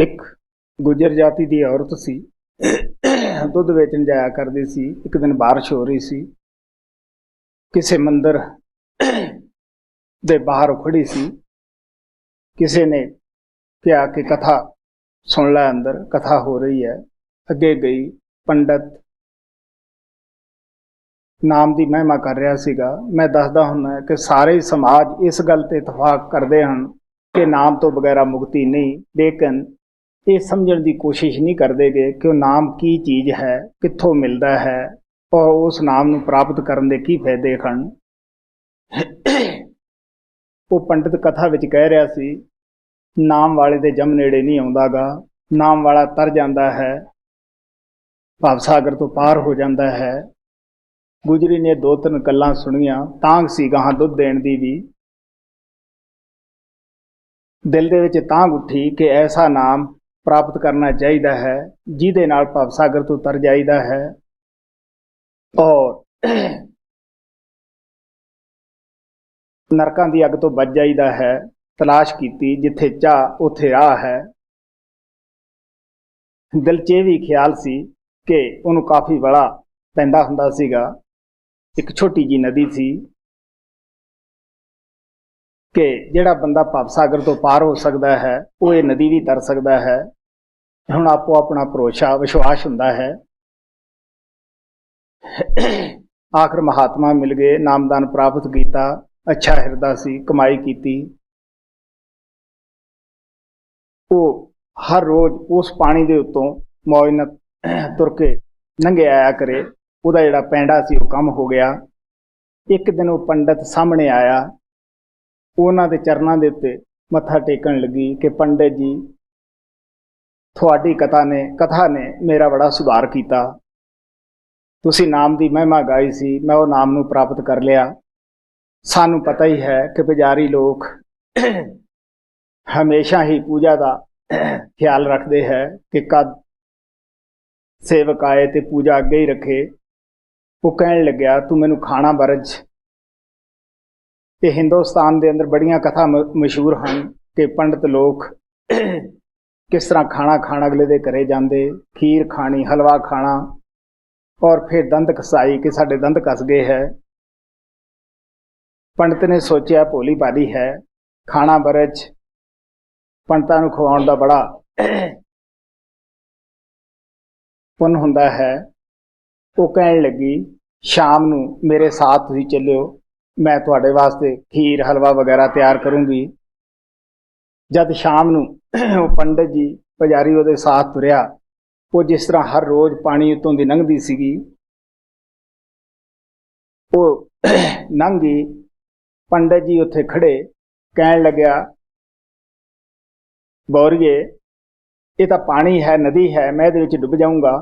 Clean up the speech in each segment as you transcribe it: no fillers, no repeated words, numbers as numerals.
ਇੱਕ ਗੁੱਜਰ ਜਾਤੀ ਦੀ ਔਰਤ ਸੀ। ਦੁੱਧ ਵੇਚਣ ਜਾਇਆ ਕਰਦੀ ਸੀ। ਇੱਕ ਦਿਨ ਬਾਰਿਸ਼ ਹੋ ਰਹੀ ਸੀ। ਕਿਸੇ ਮੰਦਰ ਦੇ ਬਾਹਰ ਖੜੀ ਸੀ। ਕਿਸੇ ਨੇ ਕਿਹਾ ਕਿ ਕਥਾ ਸੁਣ ਲੈ, ਅੰਦਰ ਕਥਾ ਹੋ ਰਹੀ ਹੈ। ਅੱਗੇ ਗਈ। ਪੰਡਤ ਨਾਮ ਦੀ ਮਹਿਮਾ ਕਰ ਰਿਹਾ ਸੀਗਾ। ਮੈਂ ਦੱਸਦਾ ਹੁੰਦਾ ਕਿ ਸਾਰੇ ਸਮਾਜ ਇਸ ਗੱਲ ਤੇ ਇਤਫਾਕ ਕਰਦੇ ਹਨ ਕਿ ਨਾਮ ਤੋਂ ਬਗੈਰਾ ਮੁਕਤੀ ਨਹੀਂ, ਲੇਕਿਨ ਇਹ ਸਮਝਣ ਦੀ ਕੋਸ਼ਿਸ਼ ਨਹੀਂ ਕਰਦੇ ਗੇ ਕਿ ਉਹ ਨਾਮ ਕੀ ਚੀਜ਼ ਹੈ, ਕਿੱਥੋਂ ਮਿਲਦਾ ਹੈ ਔਰ ਉਸ ਨਾਮ ਨੂੰ ਪ੍ਰਾਪਤ ਕਰਨ ਦੇ ਕੀ ਫਾਇਦੇ ਹਨ। ਉਹ ਪੰਡਤ ਕਥਾ ਵਿੱਚ ਕਹਿ ਰਿਹਾ ਸੀ, ਨਾਮ ਵਾਲੇ ਦੇ ਜਮ ਨੇੜੇ ਨਹੀਂ ਆਉਂਦਾਗਾ। ਨਾਮ ਵਾਲਾ ਤਰ ਜਾਂਦਾ ਹੈ, ਭਵ ਸਾਗਰ ਤੋਂ ਪਾਰ ਹੋ ਜਾਂਦਾ ਹੈ। ਗੁਜਰੀ ਨੇ 2-3 ਗੱਲਾਂ ਸੁਣੀਆਂ। ਤਾਂਘ ਸੀ ਗਾਹਾਂ ਦੁੱਧ ਦੇਣ ਦੀ ਵੀ। ਦਿਲ ਦੇ ਵਿੱਚ ਤਾਂਘ ਉੱਠੀ ਕਿ ਐਸਾ ਨਾਮ ਪ੍ਰਾਪਤ ਕਰਨਾ ਚਾਹੀਦਾ ਹੈ ਜਿਹਦੇ ਨਾਲ ਭਵ ਸਾਗਰ ਤੋਂ ਤਰ ਜਾਈਦਾ ਹੈ ਔਰ ਨਰਕਾਂ ਦੀ ਅੱਗ ਤੋਂ ਬਚ ਜਾਈਦਾ ਹੈ। ਤਲਾਸ਼ ਕੀਤੀ, ਜਿੱਥੇ ਚਾਹ ਉੱਥੇ ਰਾਹ ਹੈ। ਦਿਲ 'ਚ ਇਹ ਵੀ ਖਿਆਲ ਸੀ ਕਿ ਉਹਨੂੰ ਕਾਫੀ ਵੇਲਾ ਪੈਂਦਾ ਹੁੰਦਾ ਸੀਗਾ। ਇੱਕ ਛੋਟੀ ਜੀ ਨਦੀ ਸੀ ਕਿ ਜਿਹੜਾ ਬੰਦਾ ਭਵ ਸਾਗਰ ਤੋਂ ਪਾਰ ਹੋ ਸਕਦਾ ਹੈ ਉਹ ਇਹ ਨਦੀ ਵੀ ਤਰ ਸਕਦਾ ਹੈ। ਹੁਣ ਆਪੋ ਆਪਣਾ ਭਰੋਸਾ ਵਿਸ਼ਵਾਸ ਹੁੰਦਾ ਹੈ। ਆਖਰ ਮਹਾਤਮਾ ਮਿਲ ਗਏ, ਨਾਮਦਾਨ ਪ੍ਰਾਪਤ ਕੀਤਾ। ਅੱਛਾ ਹਿਰਦਾ ਸੀ, ਕਮਾਈ ਕੀਤੀ। ਉਹ ਹਰ ਰੋਜ਼ ਉਸ ਪਾਣੀ ਦੇ ਉੱਤੋਂ ਮੌਜ ਨਾਲ ਤੁਰ ਕੇ ਲੰਘੇ ਆਇਆ ਕਰੇ। ਉਹਦਾ ਜਿਹੜਾ ਪੈਂਡਾ ਸੀ ਉਹ ਕੰਮ ਹੋ ਗਿਆ। ਇੱਕ ਦਿਨ ਉਹ ਪੰਡਤ ਸਾਹਮਣੇ ਆਇਆ। ਉਹਨਾਂ ਦੇ ਚਰਨਾਂ ਦੇ ਉੱਤੇ ਮੱਥਾ ਟੇਕਣ ਲੱਗੀ ਕਿ ਪੰਡਿਤ ਜੀ, ਤੁਹਾਡੀ ਕਥਾ ਨੇ ਮੇਰਾ ਬੜਾ ਸੁਧਾਰ ਕੀਤਾ। ਤੁਸੀਂ ਨਾਮ ਦੀ ਮਹਿਮਾ ਗਾਈ ਸੀ, ਮੈਂ ਉਹ ਨਾਮ ਨੂੰ ਪ੍ਰਾਪਤ ਕਰ ਲਿਆ। ਸਾਨੂੰ ਪਤਾ ਹੀ ਹੈ ਕਿ ਪੁਜਾਰੀ ਲੋਕ ਹਮੇਸ਼ਾ ਹੀ ਪੂਜਾ ਦਾ ਖਿਆਲ ਰੱਖਦੇ ਹੈ ਕਿ ਕਦ ਸੇਵਕ ਆਏ ਤੇ ਪੂਜਾ ਅੱਗੇ ਹੀ ਰੱਖੇ। ਉਹ ਕਹਿਣ ਲੱਗਿਆ, ਤੂੰ ਮੈਨੂੰ ਖਾਣਾ ਬਰਜ। ਤੇ ਹਿੰਦੁਸਤਾਨ ਦੇ ਅੰਦਰ ਬੜੀਆਂ ਕਥਾ ਮਸ਼ਹੂਰ ਹਨ ਕਿ ਪੰਡਤ ਲੋਕ ਕਿਸ ਤਰ੍ਹਾਂ ਖਾਣਾ ਖਾਣ ਅਗਲੇ ਦੇ ਘਰੇ ਜਾਂਦੇ, ਖੀਰ ਖਾਣੀ, ਹਲਵਾ ਖਾਣਾ ਔਰ ਫਿਰ ਦੰਦ ਕਸਾਈ ਕਿ ਸਾਡੇ ਦੰਦ ਕੱਸ ਗਏ ਹੈ। ਪੰਡਤ ਨੇ ਸੋਚਿਆ ਭੋਲੀ ਭਾਲੀ ਹੈ, ਖਾਣਾ ਬਰਜ ਪੰਡਤਾਂ ਨੂੰ ਖਵਾਉਣ ਦਾ ਬੜਾ ਪੁੰਨ ਹੁੰਦਾ ਹੈ। ਉਹ ਕਹਿਣ ਲੱਗੀ, ਸ਼ਾਮ ਨੂੰ ਮੇਰੇ ਸਾਥ ਤੁਸੀਂ ਚੱਲਿਓ, ਮੈਂ ਤੁਹਾਡੇ ਵਾਸਤੇ ਖੀਰ ਹਲਵਾ ਵਗੈਰਾ ਤਿਆਰ ਕਰੂੰਗੀ। ਜਦ ਸ਼ਾਮ ਨੂੰ ਉਹ ਪੰਡਤ ਜੀ ਪੁਜਾਰੀ ਉਹਦੇ ਸਾਥ ਤੁਰਿਆ, ਉਹ ਜਿਸ ਤਰ੍ਹਾਂ ਹਰ ਰੋਜ਼ ਪਾਣੀ ਉੱਤੋਂ ਦੀ ਲੰਘਦੀ ਸੀਗੀ, ਉਹ ਲੰਘ ਗਈ। ਪੰਡਤ ਜੀ ਉੱਥੇ ਖੜੇ ਕਹਿਣ ਲੱਗਿਆ, ਗੌਰੀਏ, ਇਹ ਤਾਂ ਪਾਣੀ ਹੈ, ਨਦੀ ਹੈ, ਮੈਂ ਇਹਦੇ ਵਿੱਚ ਡੁੱਬ ਜਾਊਂਗਾ।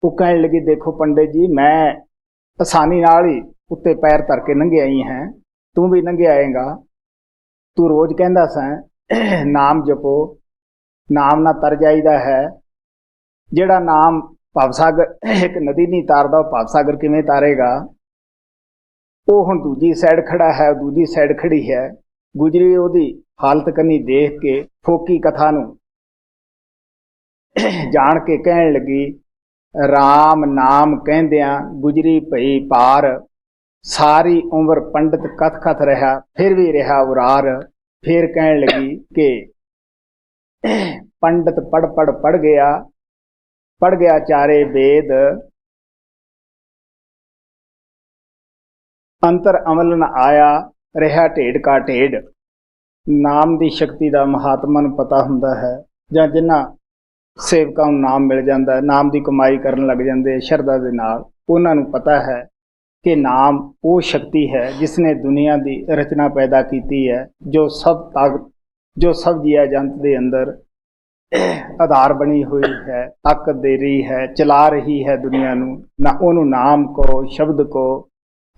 ਉਹ ਕਹਿਣ ਲੱਗੀ, ਦੇਖੋ ਪੰਡਿਤ ਜੀ, ਮੈਂ ਆਸਾਨੀ ਨਾਲ ਹੀ ਉੱਤੇ ਪੈਰ ਧਰ ਕੇ ਲੰਘੇ ਆਈ ਹੈ, ਤੂੰ ਵੀ ਲੰਘੇ ਆਏਗਾ। ਤੂੰ ਰੋਜ਼ ਕਹਿੰਦਾ ਸੈਂ ਨਾਮ ਜਪੋ, ਨਾਮ ਨਾਲ ਤਰ ਜਾਈਦਾ ਹੈ। ਜਿਹੜਾ ਨਾਮ ਭਵਸਾਗਰ ਇੱਕ ਨਦੀ ਨਹੀਂ ਤਾਰਦਾ, ਉਹ ਭਵਸਾਗਰ ਕਿਵੇਂ ਤਾਰੇਗਾ। ਉਹ ਹੁਣ ਦੂਜੀ ਸਾਈਡ ਖੜਾ ਹੈ, ਦੂਜੀ ਸਾਈਡ ਖੜੀ ਹੈ। ਗੁਜਰੀ ਉਹਦੀ ਹਾਲਤ ਕੰਨੀ ਦੇਖ ਕੇ ਫੋਕੀ ਕਥਾ ਨੂੰ ਜਾਣ ਕੇ ਕਹਿਣ ਲੱਗੀ, ਰਾਮ ਨਾਮ ਕਹਿੰਦਿਆਂ ਗੁਜਰੀ ਭਈ ਪਾਰ। ਸਾਰੀ ਉਮਰ ਪੰਡਤ ਕਥ ਕਥ ਰਿਹਾ, ਫਿਰ ਵੀ ਰਿਹਾ ਉਰਾਰ। ਫਿਰ ਕਹਿਣ ਲੱਗੀ ਕਿ ਪੰਡਤ ਪੜ ਗਿਆ ਚਾਰੇ ਵੇਦ। ਅੰਤਰ ਅਮਲ ਨ ਆਇਆ, ਰਿਹਾ ਢੇਡ ਕਾ ਢੇਡ। ਨਾਮ ਦੀ ਸ਼ਕਤੀ ਦਾ ਮਹਾਤਮਾ ਨੂੰ ਪਤਾ ਹੁੰਦਾ ਹੈ, ਜਾਂ ਜਿਨ੍ਹਾਂ ਸੇਵਕਾਂ ਨੂੰ ਨਾਮ ਮਿਲ ਜਾਂਦਾ, ਨਾਮ ਦੀ ਕਮਾਈ ਕਰਨ ਲੱਗ ਜਾਂਦੇ ਸ਼ਰਧਾ ਦੇ ਨਾਲ, ਉਹਨਾਂ ਨੂੰ ਪਤਾ ਹੈ ਕਿ ਨਾਮ ਉਹ ਸ਼ਕਤੀ ਹੈ ਜਿਸ ਨੇ ਦੁਨੀਆ ਦੀ ਰਚਨਾ ਪੈਦਾ ਕੀਤੀ ਹੈ, ਜੋ ਸਭ ਤਾਕਤ, ਜੋ ਸਭ ਜੀਆ ਜੰਤ ਦੇ ਅੰਦਰ ਆਧਾਰ ਬਣੀ ਹੋਈ ਹੈ, ਤਾਕਤ ਦੇ ਰਹੀ ਹੈ, ਚਲਾ ਰਹੀ ਹੈ ਦੁਨੀਆ ਨੂੰ। ਨਾ ਉਹਨੂੰ ਨਾਮ ਕਹੋ, ਸ਼ਬਦ ਕਹੋ,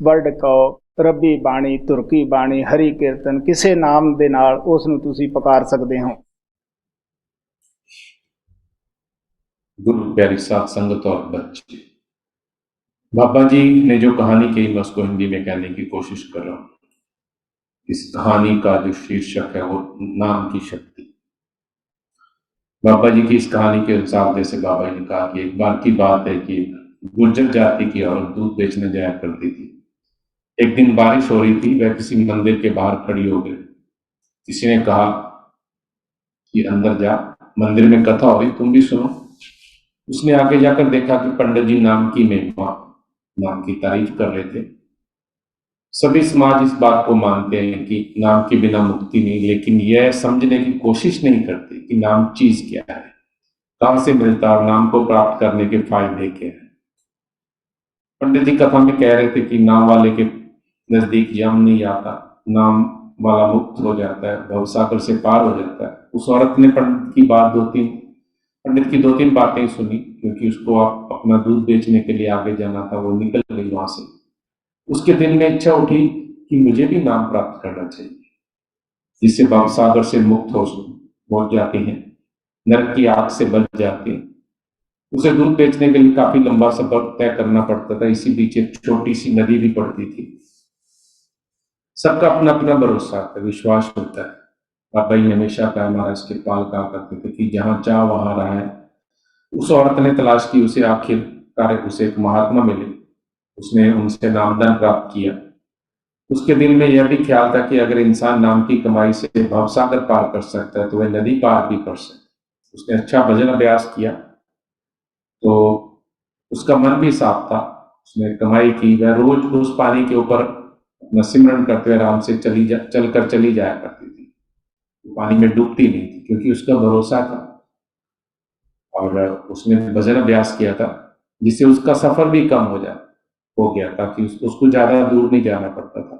ਵਰਡ ਕਹੋ, ਰੱਬੀ ਬਾਣੀ, ਤੁਰਕੀ ਬਾਣੀ, ਹਰੀ ਕੀਰਤਨ, ਕਿਸੇ ਨਾਮ ਦੇ ਨਾਲ ਉਸ ਨੂੰ ਤੁਸੀਂ ਪੁਕਾਰ ਸਕਦੇ ਹੋ। गुरु प्यारी साथ संगत और बच्चे, बाबा जी ने जो कहानी कही मैं उसको हिंदी में कहने की कोशिश कर रहा हूं। इस कहानी का जो शीर्षक है वो नाम की शक्ति। बाबा जी की इस कहानी के अनुसार जैसे बाबा जी ने कहा कि एक बार की बात है कि गुर्जर जाति की औरत दूध बेचने जाया करती थी। एक दिन बारिश हो रही थी, वह किसी मंदिर के बाहर खड़ी हो गई। किसी ने कहा कि अंदर जा, मंदिर में कथा हो रही, तुम भी सुनो। उसने आगे जाकर देखा कि पंडित जी नाम की महिमा, नाम की तारीफ कर रहे थे। सभी समाज इस बात को मानते हैं कि नाम के बिना मुक्ति नहीं, लेकिन यह समझने की कोशिश नहीं करते कि नाम चीज क्या है, कहां से मिलता है और नाम को प्राप्त करने के फायदे क्या है। पंडित जी कथा में कह रहे थे कि नाम वाले के नजदीक यम नहीं आता, नाम वाला मुक्त हो जाता है, भवसागर से पार हो जाता है। उस औरत ने पंडित की दो तीन बातें सुनी, क्योंकि उसको आप अपना दूध बेचने के लिए आगे जाना था। वो निकल गई वहां से। उसके दिल में इच्छा उठी कि मुझे भी नाम प्राप्त करना चाहिए, जिससे भवसागर से मुक्त हो जाते हैं, नरक की आग से बच जाते हैं। उसे दूध बेचने के लिए काफी लंबा सफर तय करना पड़ता था। इसी बीच एक छोटी सी नदी भी पड़ती थी। सबका अपना अपना भरोसा होता है, विश्वास होता है। बाबा जी हमेशा का महाराज के पाल कहा करते थे कि जहां चाह वहां रहा है। उस औरत ने तलाश की, उसे आखिरकार उसे एक महात्मा मिले। उसने उनसे नामदान प्राप्त किया। उसके दिल में यह भी ख्याल था कि अगर इंसान नाम की कमाई से भवसागर पार कर सकता है तो वह नदी पार भी कर सकता है। उसने अच्छा भजन अभ्यास किया तो उसका मन भी साफ था। उसने कमाई की। वह रोज उस पानी के ऊपर अपना सिमरन करते हुए आराम से चलकर चली जाया करती थी। वो पानी में डूबती नहीं थी, क्योंकि उसका भरोसा था और उसने भजन अभ्यास किया था, जिससे उसका सफर भी कम हो गया, ताकि उसको ज्यादा दूर नहीं जाना पड़ता था।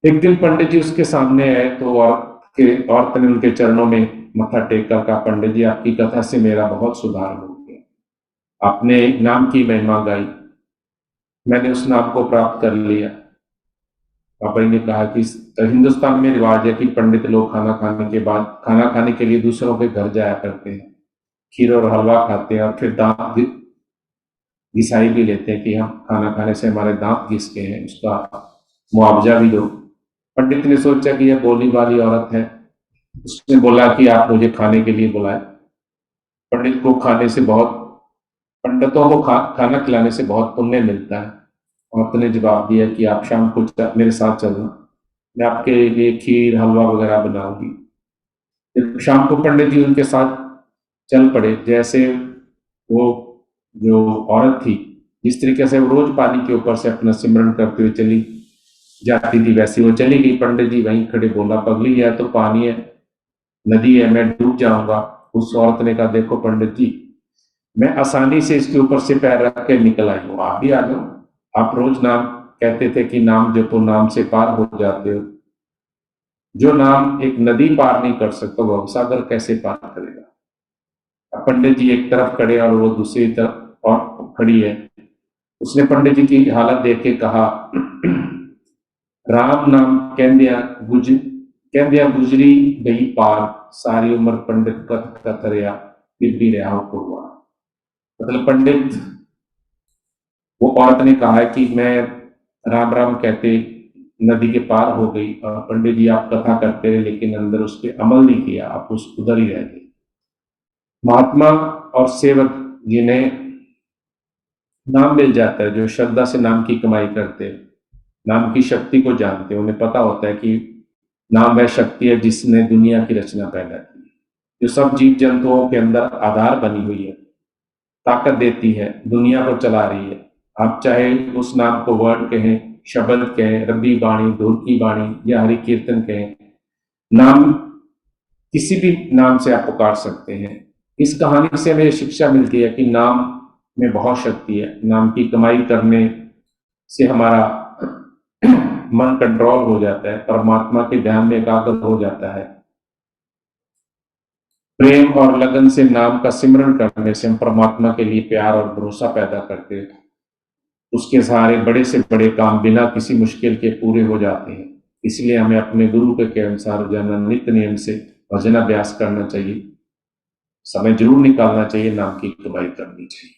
एक दिन पंडित जी उसके सामने आए तो औरत ने उनके चरणों में मत्था टेक कर कहा, पंडित जी आपकी कथा से मेरा बहुत सुधार हो गया। आपने नाम की महिमा गाई, मैंने उस नाम को प्राप्त कर लिया। पापा जी ने कहा कि हिंदुस्तान में रिवाज है कि पंडित लोग खाना खाने के लिए दूसरों के घर जाया करते हैं, खीर और हलवा खाते हैं और फिर दांत घिसाई भी लेते हैं कि हम खाना खाने से हमारे दांत घिस गए हैं, उसका मुआवजा भी दो। पंडित ने सोचा कि यह बोली वाली औरत है। उसने बोला कि आप मुझे खाने के लिए बुलाए। पंडित को खाने से बहुत पंडितों को खाना खिलाने से बहुत पुण्य मिलता है। औरत ने जवाब दिया कि आप शाम को मेरे साथ चलना, मैं आपके लिए खीर हलवा वगैरह बनाऊंगी। फिर शाम को पंडित जी उनके साथ चल पड़े। जैसे वो जो औरत थी, जिस तरीके से वो रोज पानी के ऊपर से अपना सिमरन करते हुए चली जाती थी, वैसे वो चली गई। पंडित जी वहीं खड़े, बोला पगली यह तो पानी है, नदी है, मैं डूब जाऊंगा। उस औरत ने कहा, देखो पंडित जी, मैं आसानी से इसके ऊपर से पैर रख के निकल आई हूँ, आप भी आ जाओ। आप रोज नाम कहते थे कि नाम जपो, नाम से पार हो जाते हो। जो नाम एक नदी पार नहीं कर सकता, वो भवसागर कैसे पार करेगा। अब पंडित जी एक तरफ खड़े और वो दूसरी तरफ और खड़ी है। उसने पंडित जी की हालत देख के कहा, राम नाम कहंदिया गुजरी गई पार, सारी उम्र पंडित कथ कतरिया, फिर भी रहा हुआ। मतलब पंडित, वो औरत ने कहा है कि मैं राम राम कहते नदी के पार हो गई, और पंडित जी आप कथा करते रहे लेकिन अंदर उस पर अमल नहीं किया, आप उस उधर ही रह गए। महात्मा और सेवक जिन्हें नाम मिल जाता है, जो श्रद्धा से नाम की कमाई करते हैं, नाम की शक्ति को जानते हैं, उन्हें पता होता है कि नाम वह शक्ति है जिसने दुनिया की रचना पैदा की, जो सब जीव जंतुओं के अंदर आधार बनी हुई है, ताकत देती है, दुनिया को चला रही है। आप चाहे उस नाम को वर्ड कहें, शब्द कहें, रब्बी बाणी, धूल की बाणी या हरि कीर्तन कहें, नाम किसी भी नाम से आप पुकार सकते हैं। इस कहानी से हमें शिक्षा मिलती है कि नाम में बहुत शक्ति है। नाम की कमाई करने से हमारा मन कंट्रोल हो जाता है, परमात्मा के ध्यान में एकाग्र हो जाता है। प्रेम और लगन से नाम का सिमरन करने से हम परमात्मा के लिए प्यार और भरोसा पैदा करते हैं। उसके सहारे बड़े से बड़े काम बिना किसी मुश्किल के पूरे हो जाते हैं। इसलिए हमें अपने गुरु के अनुसार रोजाना नित्य नियम से भजन अभ्यास करना चाहिए। समय जरूर निकालना चाहिए, नाम की कमाई करनी चाहिए।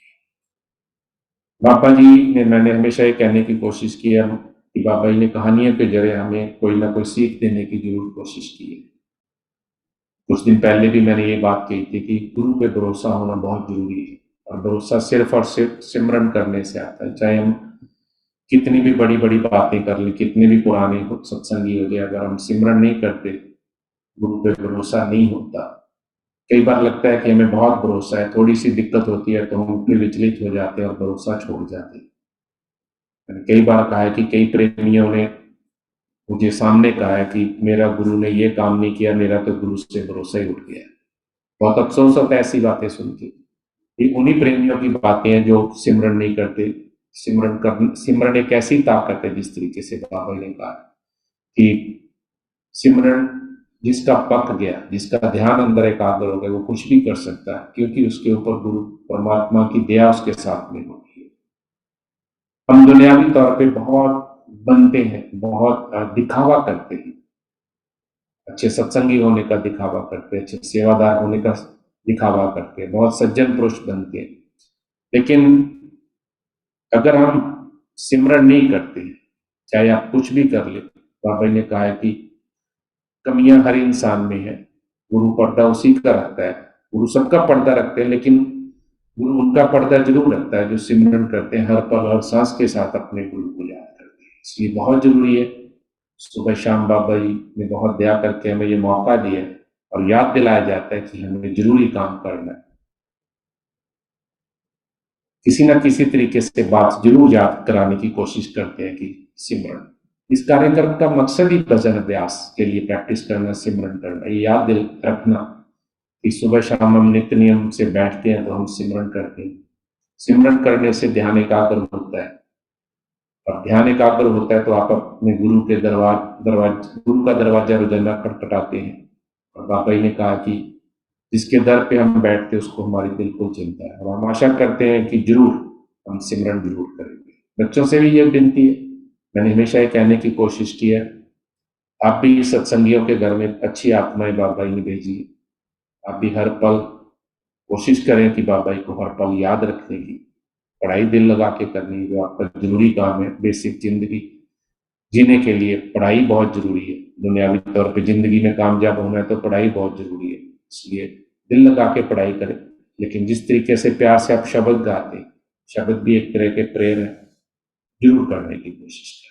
बाबा जी ने, मैंने हमेशा ये कहने की कोशिश की है कि बाबा जी ने कहानियों के जरिए हमें कोई ना कोई सीख देने की जरूर कोशिश की है। कुछ दिन पहले भी मैंने ये बात कही थी कि गुरु पे भरोसा होना बहुत जरूरी है, और भरोसा सिर्फ और सिर्फ सिमरन करने से आता है। चाहे हम कितनी भी बड़ी बड़ी बातें कर लें, कितने भी पुराने सत्संगी हो जाए, अगर हम सिमरन नहीं करते, गुरु पे भरोसा नहीं होता। कई बार लगता है कि हमें बहुत भरोसा है, थोड़ी सी दिक्कत होती है तो हम फिर विचलित हो जाते हैं और भरोसा छोड़ जाते हैं। मैंने कई बार कहा है कि कई प्रेमियों ने मुझे सामने कहा है कि मेरा गुरु ने ये काम नहीं किया, मेरा तो गुरु से भरोसा ही उठ गया। बहुत अफसोस होता है ऐसी बातें सुन के। ये उन्हीं प्रेमियों की बातें हैं जो सिमरन नहीं करते। सिमरन एक ऐसी ताकत है, जिस तरीके से बाबा ने कहा कि सिमरन जिसका पक गया, जिसका ध्यान अंदर एकाग्र हो गया, वो कुछ भी कर सकता है, क्योंकि उसके ऊपर गुरु परमात्मा की दया उसके साथ में होती है। हम दुनियावी तौर पे बहुत बनते हैं, बहुत दिखावा करते हैं, अच्छे सत्संगी होने का दिखावा करते हैं, अच्छे सेवादार होने का दिखावा करते हैं, बहुत सज्जन पुरुष बनते हैं। लेकिन अगर हम सिमरन नहीं करते, चाहे आप कुछ भी कर ले, बाबा ने कहा है कि कमियां हर इंसान में है, गुरु पर्दा उसी का रखता है। गुरु सबका पर्दा रखते हैं, लेकिन गुरु उनका पर्दा जरूर रखता है जो सिमरन करते हैं, हर पल हर सांस के साथ अपने गुरु को याद करते हैं। इसलिए बहुत जरूरी है, सुबह शाम बाबा जी ने बहुत दया करके हमें ये मौका दिया और याद दिलाया जाता है कि हमें जरूरी काम करना है। किसी न किसी तरीके से बात जरूर याद कराने की कोशिश करते हैं कि सिमरन, इस कार्यक्रम का मकसद ही भजन अभ्यास के लिए प्रैक्टिस करना, सिमरन करना, ये याद रखना कि सुबह शाम हम नित्य नियम से बैठते हैं तो हम सिमरन करते हैं। सिमरन करने से ध्यान एकाग्र होता है, और ध्यान एकाग्र होता है तो आप अपने गुरु के गुरु का दरवाजा रोजाना खटखटाते हैं। और बाबा जी ने कहा कि जिसके दर पे हम बैठते हैं उसको हमारी बिल्कुल चिंता है, और हम आशा करते हैं कि जरूर हम सिमरन जरूर करेंगे। बच्चों से भी ये विनती है, मैंने हमेशा ये कहने की कोशिश की है, आप भी सत्संगियों के घर में अच्छी आत्माएं बाबा जी ने भेजी, आप भी हर पल कोशिश करें कि बाबा जी को हर पल याद रखने की, पढ़ाई दिल लगा के करनी, जो आपका जरूरी काम है। बेसिक जिंदगी जीने के लिए पढ़ाई बहुत जरूरी है, दुनियावी तौर पे जिंदगी में कामयाब होना है तो पढ़ाई बहुत जरूरी है, इसलिए दिल लगा के पढ़ाई करें। लेकिन जिस तरीके से प्यार से आप शब्द गाते, शब्द भी एक तरह के प्रेयर है, जरूर करने की कोशिश करें।